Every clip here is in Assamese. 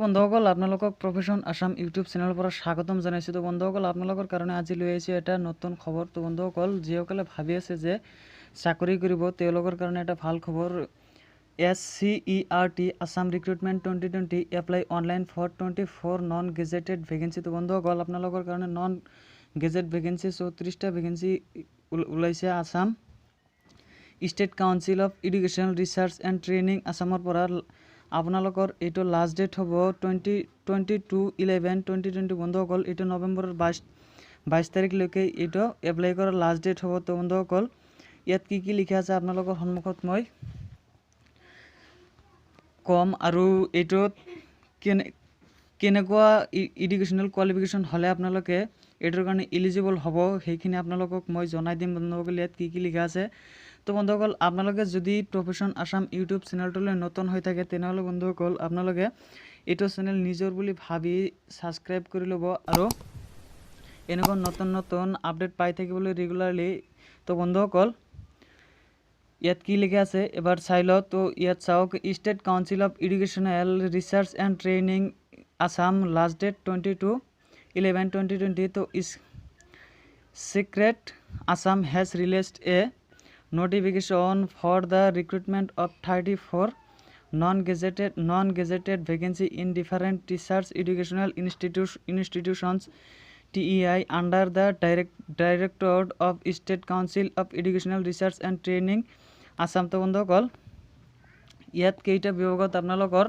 বন্ধুসকল আপোনালোকক প্ৰফেশ্যন আসাম ইউটিউব চেনেলৰ পৰা স্বাগতম জনাইছোঁ। তো বন্ধুসকল আপোনালোকৰ কাৰণে আজি লৈ আহিছোঁ এটা নতুন খবৰ। তো বন্ধুসকল যিসকলে ভাবি আছে যে চাকৰি কৰিব তেওঁলোকৰ কাৰণে এটা ভাল খবৰ। SCERT Assam recruitment 2020 apply online for 24 non gazetted vacancy. তো বন্ধুসকল আপোনালোকৰ কাৰণে নন গেজেট ভেকেঞ্চি 34টা ভেকেঞ্চি ওলাইছে। Assam state council of education research and training আসামৰ পৰা আপোনালোকৰ এইটো লাষ্ট ডেট হ'ব 22/11/2020। বন্ধুসকল এইটো নৱেম্বৰৰ 22 তাৰিখলৈকে এইটো এপ্লাই কৰাৰ লাষ্ট ডেট হ'ব। তো বন্ধুসকল ইয়াত কি লিখা আছে আপোনালোকৰ সন্মুখত মই কম, আৰু এইটোত কেনেকুৱা এডুকেশ্যনেল কোৱালিফিকেশ্যন হ'লে আপোনালোকে এইটোৰ কাৰণে এলিজিবল হ'ব সেইখিনি আপোনালোকক মই জনাই দিম। বন্ধুসকল ইয়াত কি লিখা আছে। তো বন্ধুসকল আপোনালোকে যদি প্ৰফেশ্যন আসাম ইউটিউব চেনেলটোলৈ নতুন হৈ থাকে তেনেহ'লে বন্ধুসকল আপোনালোকে এইটো চেনেল নিজৰ বুলি ভাবি ছাবস্ক্ৰাইব কৰি ল'ব আৰু এনেকুৱা নতুন আপডেট পাই থাকিবলৈ ৰেগুলাৰলি। তো বন্ধুসকল ইয়াত কি লিখা আছে এবাৰ চাই লওঁ। তো ইয়াত চাওক, state council of educational research and training Assam last date 22/11/2020। তো SCERT Assam has released a notification for the recruitment of 34 non-gazetted vacancy in different research educational institutions TEI under the Directorate of State Council of Educational Research and Training Assam। তো বন্ধুসকল ইয়াত কেইটা বিভাগত আপোনালোকৰ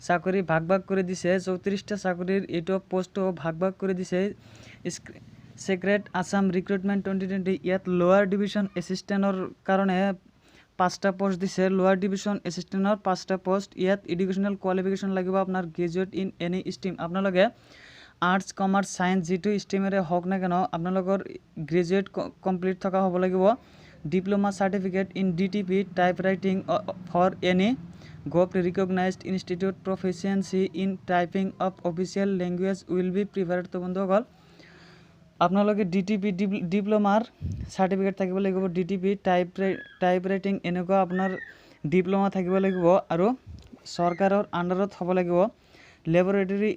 চাকৰি ভাগ কৰি দিছে। 34টা চাকৰিৰ এইটো পোষ্টটো ভাগ কৰি দিছে। SCERT আসাম ৰিক্ৰুটমেণ্ট 2020 ইয়াত লোৱাৰ ডিভিশ্যন এছিষ্টেণ্টৰ কাৰণে 5টা পোষ্ট দিছে। লোৱাৰ ডিভিশ্যন এছিষ্টেণ্টৰ 5টা পোষ্ট। ইয়াত এডুকেশ্যনেল কোৱালিফিকেশ্যন লাগিব আপোনাৰ গ্ৰেজুৱেট ইন এনি ষ্ট্ৰীম। আপোনালোকে আৰ্টছ কমাৰ্চ ছায়েন্স যিটো ষ্ট্ৰীমেৰে হওক না কিয় আপোনালোকৰ গ্ৰেজুৱেট কমপ্লিট থকা হ'ব লাগিব। Diploma certificate in DTP type writing for any government recognised institute proficiency in typing of official language will be preferred. তো বন্ধুসকল আপোনালোকে DTP ডিপ্ল'মাৰ চাৰ্টিফিকেট থাকিব লাগিব। DTP টাইপ ৰাইটিং এনেকুৱা আপোনাৰ ডিপ্ল'মা থাকিব লাগিব আৰু চৰকাৰৰ আণ্ডাৰত হ'ব লাগিব। লেবৰেটৰী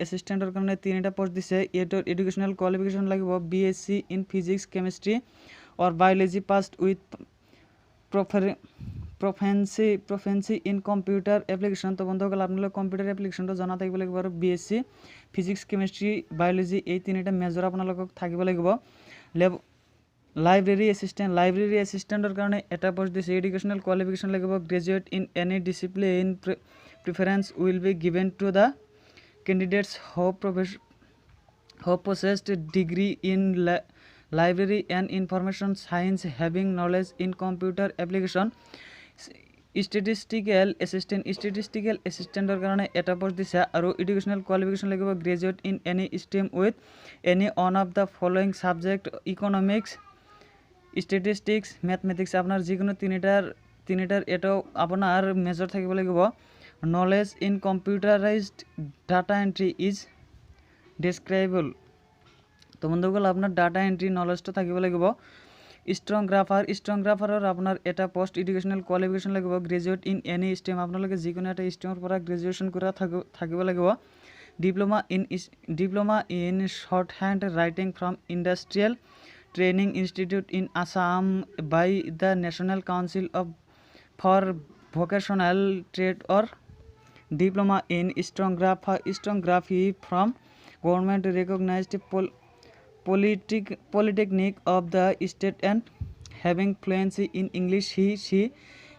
এছিষ্টেণ্টৰ কাৰণে 3টা পোষ্ট দিছে। এইটোৰ এডুকেশ্যনেল কোৱালিফিকেশ্যন লাগিব BSc in physics chemistry or biology passed with proficiency in computer application. তো বন্ধুসকল আপোনালোকে কম্পিউটাৰ এপ্লিকেশ্যনটো জনা থাকিব লাগিব আৰু BSc ফিজিক্স কেমেষ্ট্ৰি বায়'লজি এই 3টা মেজৰ আপোনালোকক থাকিব লাগিব। লাইব্ৰেৰী এছিষ্টেণ্টৰ কাৰণে এটা পোষ্ট দিছে। এডুকেশ্যনেল কোৱালিফিকেশ্যন লাগিব graduate in any discipline preference will be given to the candidates who possessed degree in library and information science having knowledge in computer application. Statistical এছিষ্টেণ্টৰ কাৰণে এটা পোষ্ট দিছে আৰু এডুকেশ্যনেল কোৱালিফিকেশ্যন লাগিব graduate in any stream with any one of the following subject economics statistics mathematics. আপোনাৰ যিকোনো তিনিটাৰ এটাও আপোনাৰ মেজৰ থাকিব লাগিব। Knowledge in computerized data entry is ডেছক্ৰাইবল। তো বন্ধুসকল আপোনাৰ ডাটা এণ্ট্ৰি নলেজটো থাকিব লাগিব। ষ্ট্ৰংগ্ৰাফাৰৰ আপোনাৰ এটা পোষ্ট এডুকেশ্যনেল কোৱালিফিকেশ্যন লাগিব গ্ৰেজুৱেট ইন এনি ষ্ট্ৰীম। আপোনালোকে যিকোনো এটা ষ্ট্ৰীমৰ পৰা গ্ৰেজুৱেশ্যন কৰা থাকিব লাগিব। Diploma in shorthand writing from industrial training institute in Assam by the national council for vocational trade or diploma in stenography from government recognized polytechnic of the state and having fluency in English. She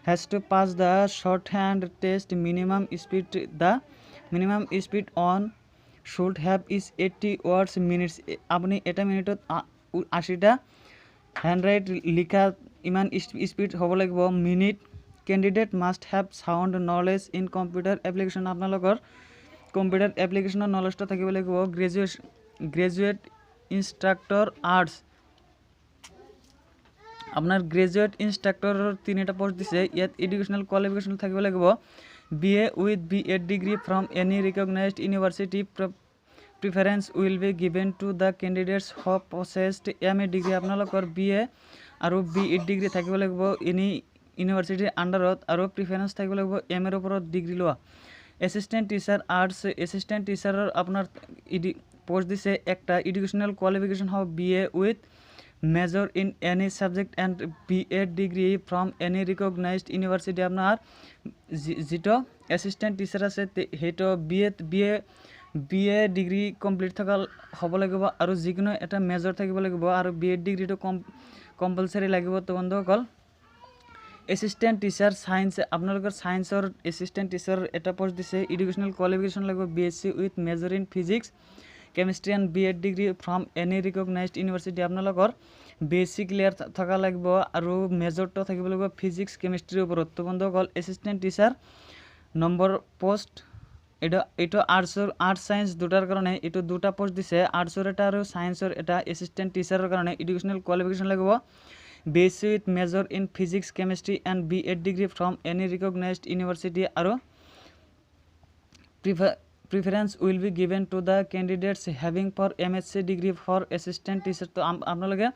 has to pass the shorthand test. Minimum speed on should have is 80 words minutes. আপনি এটা মিনিটত 80টা হেণ্ডৰাইট লিখা ইমান স্পীড হ'ব লাগিব minute. Candidate must have sound knowledge in computer application. আপোনালোকৰ কম্পিউটাৰ এপ্লিকেশ্যনৰ নলেজটো থাকিব লাগিব। গ্ৰেজুৱেট ইনষ্ট্ৰাক্টৰ আৰ্টছ আপোনাৰ গ্ৰেজুৱেট ইনষ্ট্ৰাক্টৰৰ 3টা পোষ্ট দিছে। ইয়াত এডুকেশ্যনেল কোৱালিফিকেশ্যন থাকিব লাগিব BA with B.Ed degree from any recognized university. Preference will be given to the candidates who possessed MA degree. আপোনালোকৰ BA আৰু B.Ed ডিগ্ৰী থাকিব লাগিব এনি ইউনিভাৰ্চিটিৰ আণ্ডাৰত আৰু প্ৰিফাৰেঞ্চ থাকিব লাগিব MA ৰ ওপৰত ডিগ্ৰী লোৱা। এসিস্ট্যান্ট টিচার আর্টস এসিস্ট্যান্ট টিচারের আপনার পোস্ট দিছে একটা এডুকেশনাল কোয়ালিফিকেশন হবে BA with major in any subject and BEd degree from any recognised university আপনার যেটো এসিস্ট্যান্ট টিচার আছে সেইটো BA ডিগ্ৰী কমপ্লিট থকা হ'ব লাগিব আৰু যিকোনো এটা মেজৰ থাকিব লাগিব আৰু BEd ডিগ্ৰীটো কম্পালসৰি লাগিব। তো বন্ধুসকল এসিস্ট্যান্ট টিচাৰ সায়েন্স আপোনালোকৰ সায়েন্সৰ এসিস্ট্যান্ট টিচাৰ এটা পোস্ট দিছে এডুকেশনাল কোয়ালিফিকেশন লাগিব BSc with major in physics chemistry and BEd degree from any recognized university আপোনালোকৰ বেসিক ক্লিয়াৰ থাকা লাগিব আৰু মেজৰটো থাকিব লাগিব ফিজিক্স কেমিষ্ট্ৰিৰ ওপৰত। তো বন্ধুসকল এসিস্ট্যান্ট টিচাৰ নম্বৰ পোস্ট এটা আর্টস সায়েন্স দুটার কারণে এটা দুটা পোস্ট দিছে আর্টসর এটা আর সায়েন্সর এটা এসিস্ট্যান্ট টিচারের কারণে এডুকেশনাল কোয়ালিফিকেশন লাগিব BSc with major in physics chemistry and BEd degree from any recognised university আর preference will be given to the candidates having for MSc degree for assistant teacher. তো আপোনালোকে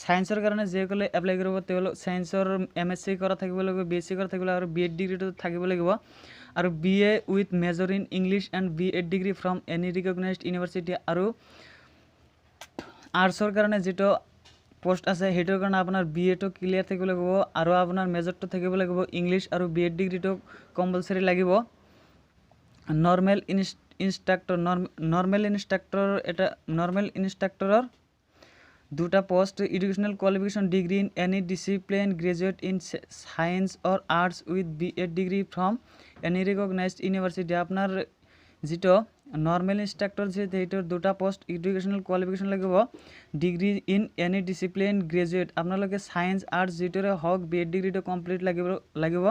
সায়েন্সৰ কাৰণে যিসকলে এপ্লাই কৰিব তেওঁলোক সায়েন্সৰ MSc কৰা থাকিব লাগিব BSc কৰা থাকিব আৰু BEd ডিগ্ৰীটো থাকিব লাগিব আৰু BA with major in English and BEd degree from any recognized university আৰু আৰ্টছৰ কাৰণে যিটো পোস্ট আছে সেইটোৰ কাৰণে আপোনাৰ BA টো ক্লিয়াৰ থাকিব লাগিব আৰু আপোনাৰ মেজৰটো থাকিব লাগিব ইংলিছ আৰু BEd ডিগ্ৰীটো কম্পালসৰি লাগিব। নৰ্মেল ইনষ্ট্ৰাক্টৰৰ দুটা post educational qualification degree in any discipline graduate in science or arts with BEd degree from any recognised university আপনার যেটো নর্মেল ইনস্ট্রাক্টর সেইটোৰ দুটা পোস্ট এডুকেশনাল কোয়ালিফিকেশন লাগিব degree in any discipline graduate আপোনালোকে সায়েন্স আৰ্টস যেটোৰে হওক BEd ডিগ্ৰীটো কমপ্লিট লাগিব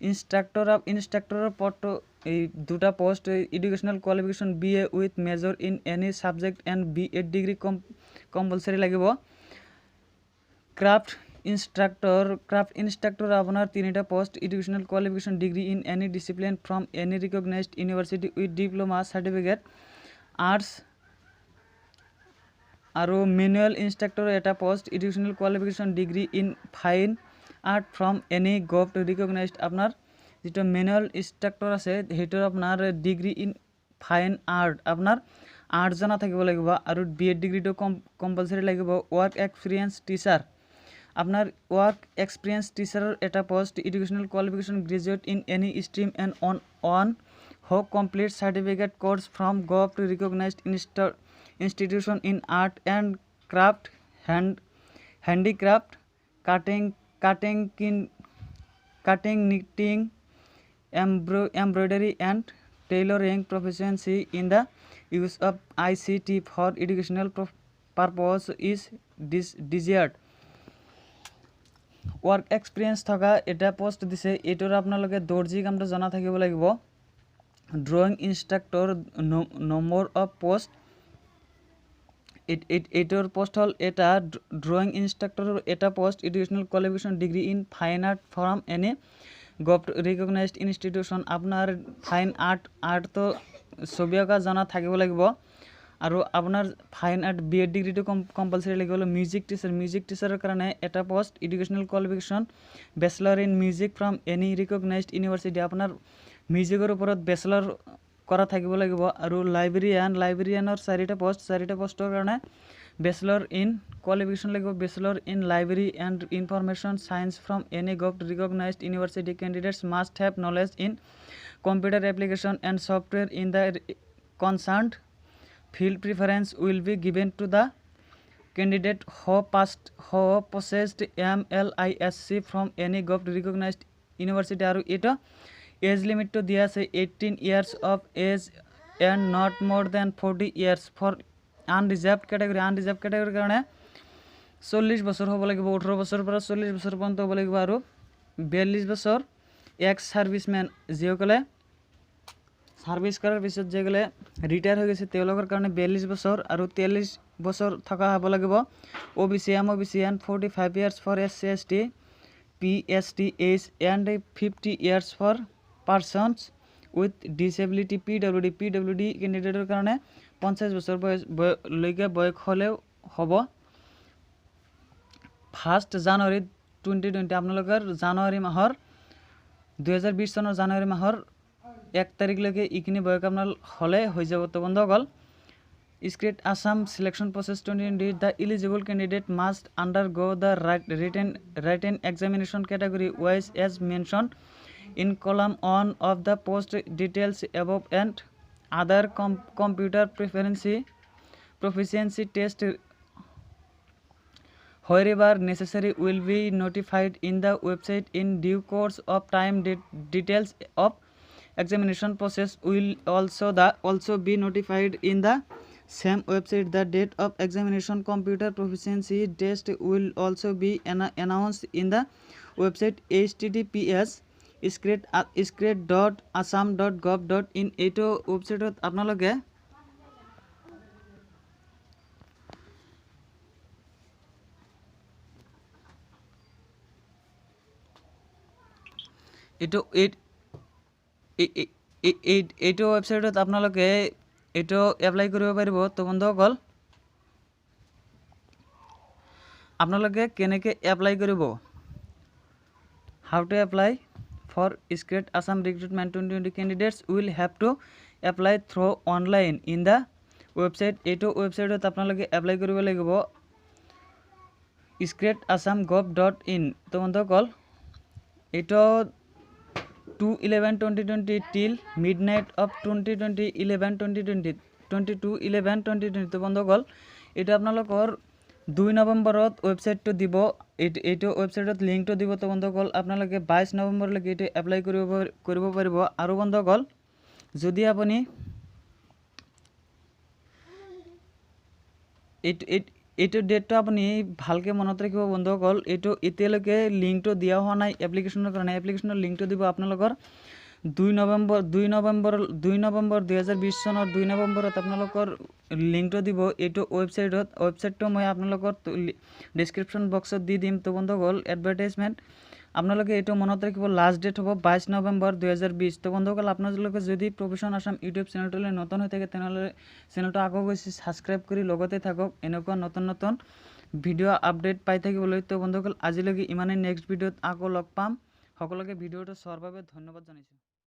ইনস্ট্ৰাক্টৰৰ পদটো এই দুটা post educational qualification BA with major in any subject and BEd degree compulsory লাগিব। ক্রাফট ইনস্ট্রাক্টর আপনার তিনটা post educational qualification degree in any discipline from any recognised university with diploma certificate arts আর ম্যানুয়াল ইনস্ট্রাক্টর এটা post educational qualification degree in fine art from any government recognized আপনার যেটা ম্যানুয়াল ইনস্ট্রাক্টর আছে সেইটোৰ আপনাৰ ডিগ্ৰি ইন ফাইন আৰ্ট আপনাৰ আৰ্ট জানা থাকিব লাগিব আৰু BEd ডিগ্ৰীটো কম্পালসৰি লাগিব। ওয়ার্ক এক্সপিরিয়েন্স টিচার আপনার ওয়ার্ক এক্সপিরিয়েন্স টিচারের এটা post educational qualification graduate in any stream and on হো complete certificate course from government recognized institution in art and craft handicraft cutting knitting embroidery and tailoring proficiency in the use of ICT for educational purpose is desired। Work experience থকা এটা পোস্ট দিছে এইটোৰ আপোনালোকে দৰ্জি কামটো জনা থাকিব লাগিব। Drawing instructor number of post এইটোৰ পোস্ট হল এটা ড্ৰয়িং ইনস্ট্ৰাক্টৰৰ এটা post educational qualification degree in fine art from any government recognized institution আপনার ফাইন আর্ট তো ছবি আঁকা জানা থাকিব লাগিব আৰু আপোনাৰ ফাইন আৰ্ট BEd ডিগ্ৰীটো কম্পালসৰি লাগিব। মিউজিক টিচাৰৰ কাৰণে এটা post educational qualification bachelor in music from any recognized university আপোনাৰ মিউজিকৰ ওপৰত ব্যাচেলৰ কৰা থাকিব লাগিব আৰু লাইব্ৰেৰিয়ানৰ চাৰিটা পোস্টৰ কাৰণে ব্যাচেলর ইন কোয়ালিফিকেশন লাগিব bachelor in library and information science from any government recognised university candidates must have knowledge in computer application and software in the concerned field preference will be given to the candidate who possessed MLISC from any government recognized university আৰু এটা এজ লিমিট তো দিয়া আছে 18 years of age and not more than 40 years for unreserved category কাৰণে 40 বছৰ হ'ব লাগিব 18 বছৰৰ পৰা 40 বছৰ পৰ্যন্ত হ'ব লাগিব আৰু 42 বছৰ এক্স সাৰ্ভিসম্যান যিসকলে সাৰ্ভিস কৰাৰ পিছত যেগলে ৰিটায়াৰ হৈ গৈছে তেওঁলোকৰ কাৰণে 42 বছৰ আৰু 43 বছৰ থকা হ'ব লাগিব। OBC and 45 years for SC ST PST age and 50 years for persons with disability PWD ক্যান্ডিডেটৰ কাৰণে 50 বছৰ লৈকে বয়স হ'লেও হ'ব। 1 জানুৱাৰী 2020 আপোনালোকৰ জানুৱাৰী মাহৰ 2020 চনৰ জানুৱাৰী মাহৰ 1 তাৰিখলৈকে এইখিনি বয়স আপোনাৰ হ'লে হৈ যাব। তো বন্ধুসকল Scred Assam selection process 2020, the eligible candidate must undergo the written examination category wise as mentioned in column 1 of the post details above, and other computer proficiency test wherever necessary will be notified in the website in due course of time. Details of examination process will also be notified in the same website. The date of examination computer proficiency test will also be announced in the website https scred.assam.gov.in. এইটো ৱেবছাইটত আপোনালোকে এইটো ৱেবছাইটত আপোনালোকে এইটো এপ্লাই কৰিব পাৰিব। তো বন্ধুসকল আপোনালোকে কেনেকৈ এপ্লাই কৰিব, how to apply for Scred Assam recruitment 2020 candidates will have to apply through online in the website. এইটো ৱেবছাইটত আপোনালোকে এপ্লাই কৰিব লাগিব scred.assam.gov.in. তো বন্ধুসকল এইটো 2/11/2020 till midnight of 22/11/2020। তো বন্ধুসকল এইটো আপোনালোকৰ 2 নৱেম্বৰত ৱেবছাইটটো দিব, এইটো ৱেবছাইটত লিংকটো দিব। তো বন্ধুসকল আপোনালোকে 22 নৱেম্বৰলৈকে এইটো এপ্লাই কৰিব পাৰিব। আৰু বন্ধুসকল যদি আপুনি এইটো ডেটটো আপুনি ভালকৈ মনত ৰাখিব বন্ধুসকল। এইটো এতিয়ালৈকে লিংকটো দিয়া হোৱা নাই এপ্লিকেশ্যনৰ কাৰণে। এপ্লিকেশ্যনৰ লিংকটো দিব আপোনালোকৰ 2 নৱেম্বৰ 2020 চনৰ 2 নৱেম্বৰত আপোনালোকৰ লিংকটো দিব এইটো ৱেবছাইটটো মই আপোনালোকৰ ডেছক্ৰিপশ্যন বক্সত দি দিম। তো বন্ধুসকল এডভাৰটাইজমেণ্ট আপোনালোকে এইটো মনত ৰাখিব, লাষ্ট ডেট হ'ব 22 নৱেম্বৰ 2020। তো বন্ধুসকল আপোনালোকে যদি প্ৰফেশ্যন আসাম ইউটিউব চেনেলটোলৈ নতুন হৈ থাকে তেনেহ'লে চেনেলটো আকৌ গৈছে ছাবস্ক্ৰাইব কৰি লগতে থাকক এনেকুৱা নতুন নতুন ভিডিঅ' আপডেট পাই থাকিবলৈ। তো বন্ধুসকল আজিলৈকে ইমানেই, নেক্সট ভিডিঅ'ত আকৌ লগ পাম। সকলোকে ভিডিঅ'টো চোৱাৰ বাবে ধন্যবাদ জনাইছোঁ।